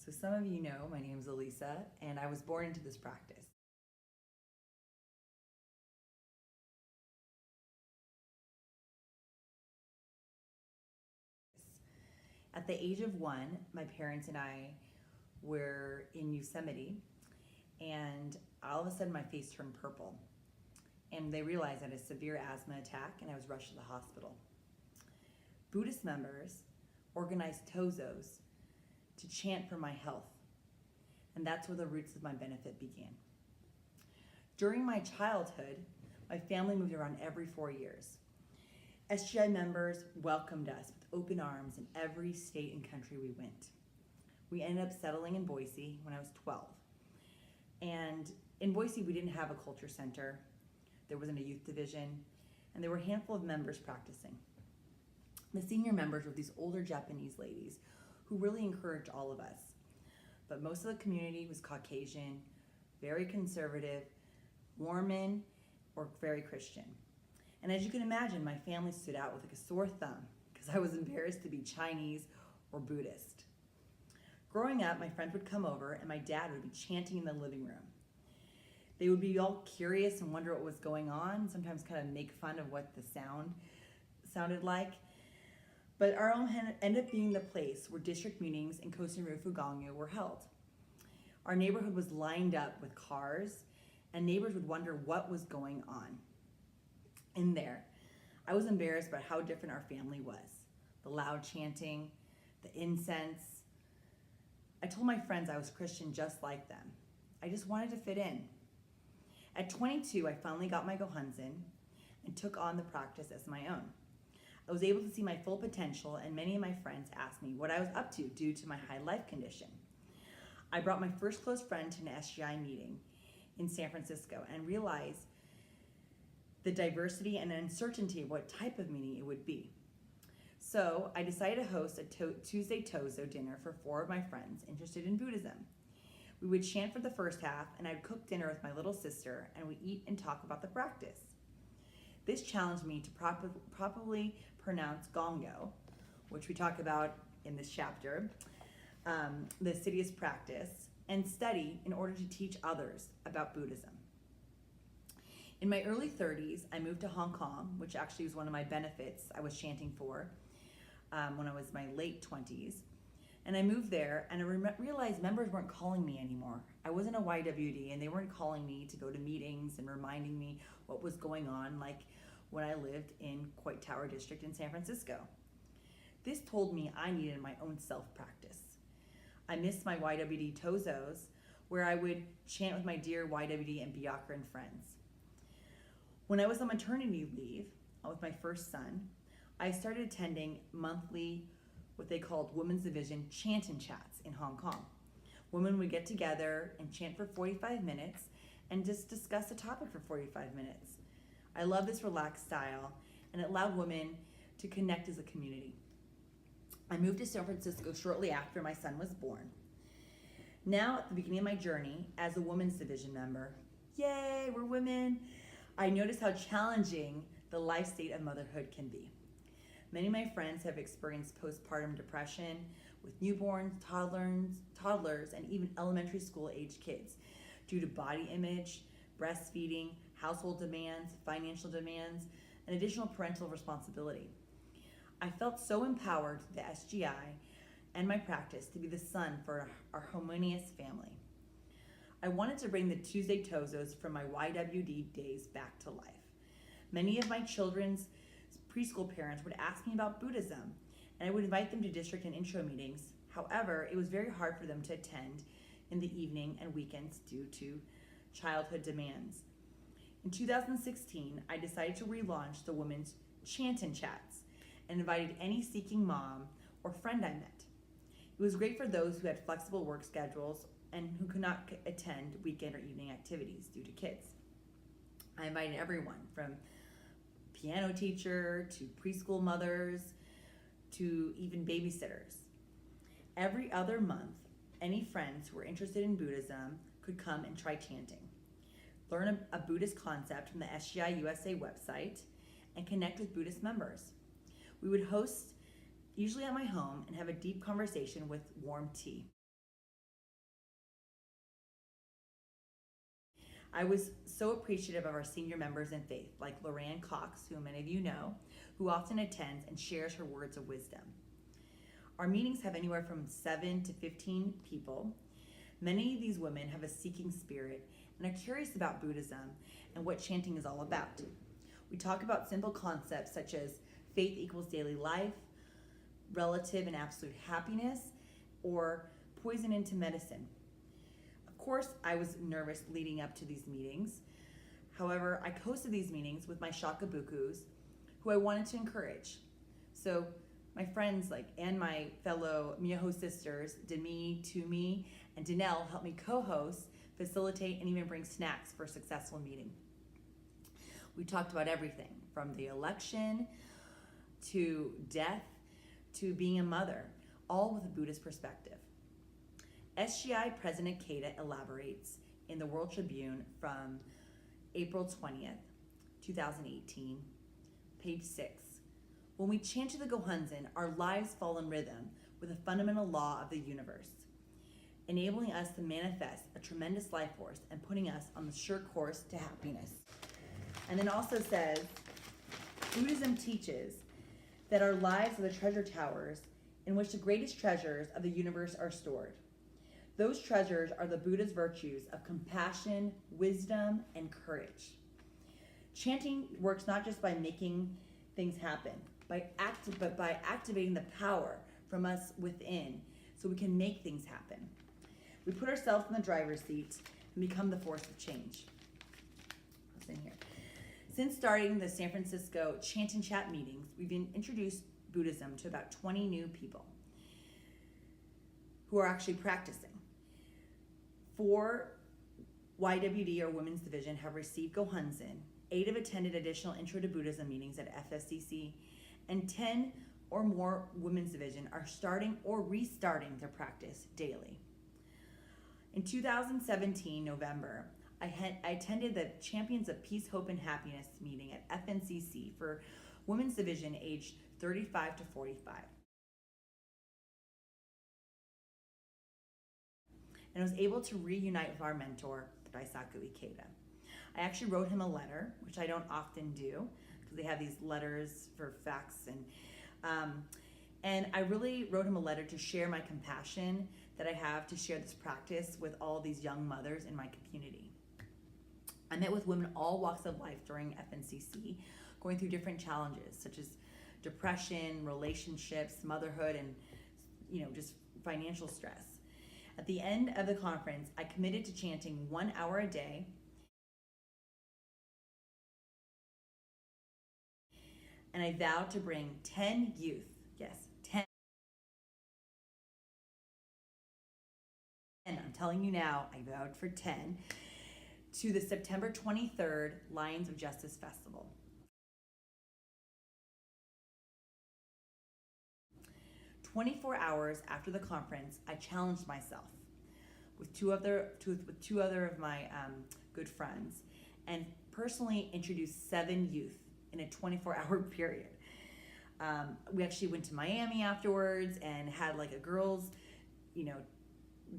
So some of you know my name is Elisa, and I was born into this practice. At the age of 1, my parents and I were in Yosemite, and all of a sudden my face turned purple. And they realized I had a severe asthma attack, and I was rushed to the hospital. Buddhist members organized tozos to chant for my health, and that's where the roots of my benefit began. During my childhood, my family moved around every 4 years. SGI members welcomed us with open arms in every state and country we went. We ended up settling in Boise when I was 12. And in Boise, we didn't have a culture center, there wasn't a youth division, and there were a handful of members practicing. The senior members were these older Japanese ladies who really encouraged all of us. But most of the community was Caucasian, very conservative, Mormon, or very Christian. And as you can imagine, my family stood out with like a sore thumb because I was embarrassed to be Chinese or Buddhist. Growing up, my friends would come over and my dad would be chanting in the living room. They would be all curious and wonder what was going on, sometimes kind of make fun of what the sound sounded like. But our home ended up being the place where district meetings in Kosen-Rufu Gongyo were held. Our neighborhood was lined up with cars, and neighbors would wonder what was going on. In there, I was embarrassed about how different our family was. The loud chanting, the incense. I told my friends I was Christian just like them. I just wanted to fit in. At 22, I finally got my Gohonzon and took on the practice as my own. I was able to see my full potential, and many of my friends asked me what I was up to due to my high life condition. I brought my first close friend to an SGI meeting in San Francisco and realized the diversity and uncertainty of what type of meeting it would be. So I decided to host a Tuesday Tozo dinner for 4 of my friends interested in Buddhism. We would chant for the first half, and I'd cook dinner with my little sister, and we'd eat and talk about the practice. This challenged me to properly pronounce Gongyo, which we talk about in this chapter, the insidious practice, and study in order to teach others about Buddhism. In my early 30s, I moved to Hong Kong, which actually was one of my benefits I was chanting for when I was in my late 20s. And I moved there, and I realized members weren't calling me anymore. I wasn't a YWD, and they weren't calling me to go to meetings and reminding me what was going on, like when I lived in Coit Tower District in San Francisco. This told me I needed my own self-practice. I missed my YWD Tozos, where I would chant with my dear YWD and Byakuran friends. When I was on maternity leave with my first son, I started attending monthly what they called Women's Division chant and chats in Hong Kong. Women would get together and chant for 45 minutes and just discuss a topic for 45 minutes. I love this relaxed style, and it allowed women to connect as a community. I moved to San Francisco shortly after my son was born. Now, at the beginning of my journey as a Women's Division member, yay, we're women, I noticed how challenging the life state of motherhood can be. Many of my friends have experienced postpartum depression with newborns, toddlers, and even elementary school age kids due to body image, breastfeeding, household demands, financial demands, and additional parental responsibility. I felt so empowered through the SGI and my practice to be the sun for our harmonious family. I wanted to bring the Tuesday Tozos from my YWD days back to life. Many of my children's preschool parents would ask me about Buddhism, and I would invite them to district and intro meetings. However, it was very hard for them to attend in the evening and weekends due to childhood demands. In 2016, I decided to relaunch the Women's Chant and Chats and invited any seeking mom or friend I met. It was great for those who had flexible work schedules and who could not attend weekend or evening activities due to kids. I invited everyone from piano teacher to preschool mothers to even babysitters. Every other month, any friends who were interested in Buddhism could come and try chanting, learn a Buddhist concept from the SGI USA website, and connect with Buddhist members. We would host, usually at my home, and have a deep conversation with warm tea. I was so appreciative of our senior members in faith, like Lorraine Cox, who many of you know, who often attends and shares her words of wisdom. Our meetings have anywhere from 7 to 15 people. Many of these women have a seeking spirit and are curious about Buddhism and what chanting is all about. We talk about simple concepts such as faith equals daily life, relative and absolute happiness, or poison into medicine. Of course, I was nervous leading up to these meetings. However, I hosted these meetings with my shakabukus, who I wanted to encourage. So my friends and my fellow Miyoho sisters, Demi, Tumi, and Danelle helped me co-host, facilitate, and even bring snacks for a successful meeting. We talked about everything from the election to death to being a mother, all with a Buddhist perspective. SGI President Keita elaborates in the World Tribune from April 20th, 2018, page 6. When we chant to the Gohonzon, our lives fall in rhythm with a fundamental law of the universe, enabling us to manifest a tremendous life force and putting us on the sure course to happiness. And then also says, Buddhism teaches that our lives are the treasure towers in which the greatest treasures of the universe are stored. Those treasures are the Buddha's virtues of compassion, wisdom, and courage. Chanting works not just by making things happen, but by activating the power from us within so we can make things happen. We put ourselves in the driver's seat and become the force of change. What's in here? Since starting the San Francisco Chant and Chat meetings, we've introduced Buddhism to about 20 new people who are actually practicing. 4 YWD, or Women's Division, have received Gohonzon. 8 have attended additional Intro to Buddhism meetings at FSCC, and 10 or more Women's Division are starting or restarting their practice daily. In 2017, November, I attended the Champions of Peace, Hope, and Happiness meeting at FNCC for Women's Division aged 35 to 45. And I was able to reunite with our mentor, Daisaku Ikeda. I actually wrote him a letter, which I don't often do, because they have these letters for fax, and I really wrote him a letter to share my compassion that I have to share this practice with all these young mothers in my community. I met with women all walks of life during FNCC, going through different challenges such as depression, relationships, motherhood, and just financial stress. At the end of the conference, I committed to chanting 1 hour a day and I vowed to bring 10 youth, yes, 10. And I'm telling you now, I vowed for 10, to the September 23rd Lions of Justice Festival. "24 hours after the conference, I challenged myself with two other of my good friends and personally introduced 7 youth in a 24-hour period. We actually went to Miami afterwards and had a girls,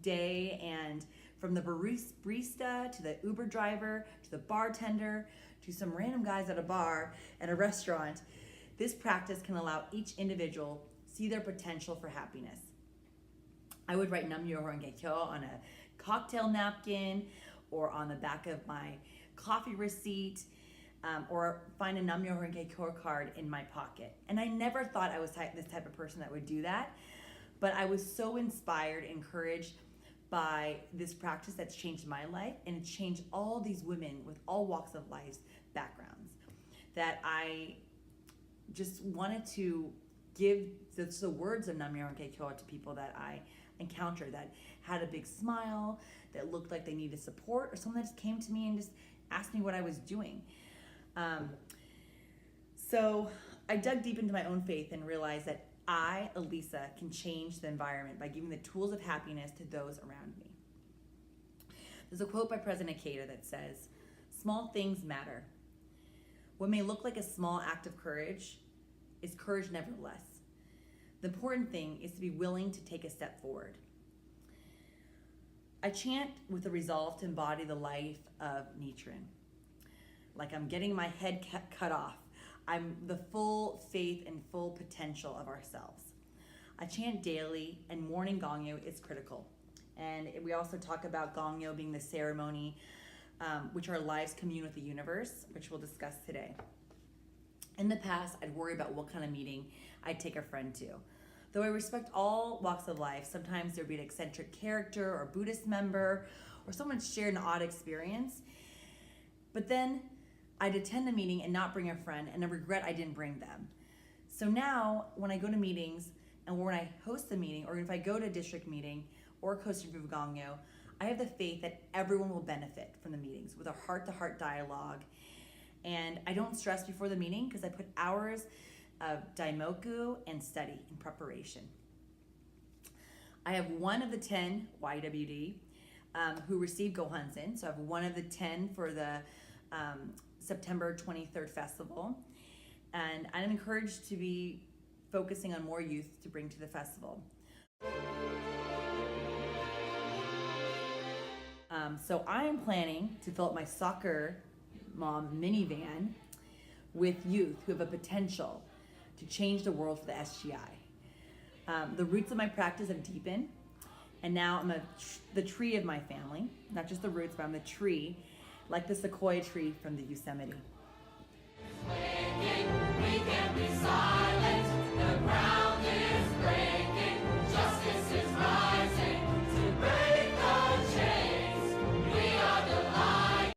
day, and from the barista to the Uber driver to the bartender to some random guys at a bar at a restaurant, this practice can allow each individual see their potential for happiness. I would write Nam-myoho Renge Kyo on a cocktail napkin or on the back of my coffee receipt, or find a Nam-myoho Renge Kyo card in my pocket. And I never thought I was this type of person that would do that, but I was so inspired, encouraged by this practice that's changed my life, and it's changed all these women with all walks of life's backgrounds, that I just wanted to give the words of Nam-myoho Renge Kyo to people that I encountered that had a big smile, that looked like they needed support, or someone that just came to me and just asked me what I was doing. So I dug deep into my own faith and realized that I, Elisa, can change the environment by giving the tools of happiness to those around me. There's a quote by President Keita that says, "Small things matter. What may look like a small act of courage is courage nevertheless. The important thing is to be willing to take a step forward." I chant with the resolve to embody the life of Nichiren. Like I'm getting my head cut off. I'm the full faith and full potential of ourselves. I chant daily, and morning Gongyo is critical. And we also talk about Gongyo being the ceremony which our lives commune with the universe, which we'll discuss today. In the past, I'd worry about what kind of meeting I'd take a friend to. Though I respect all walks of life, sometimes there'd be an eccentric character or Buddhist member or someone shared an odd experience. But then I'd attend the meeting and not bring a friend, and I regret I didn't bring them. So now when I go to meetings and when I host a meeting, or if I go to a district meeting or Costa Rica Gongyo, I have the faith that everyone will benefit from the meetings with a heart-to-heart dialogue. And I don't stress before the meeting because I put hours of daimoku and study in preparation. I have one of the 10 YWD who received Gohansen. So I have one of the 10 for the September 23rd festival. And I'm encouraged to be focusing on more youth to bring to the festival. So I am planning to fill up my soccer mom minivan with youth who have a potential to change the world for the SGI. The roots of my practice have deepened, and now I'm the tree of my family, not just the roots, but I'm the tree, like the sequoia tree from the Yosemite.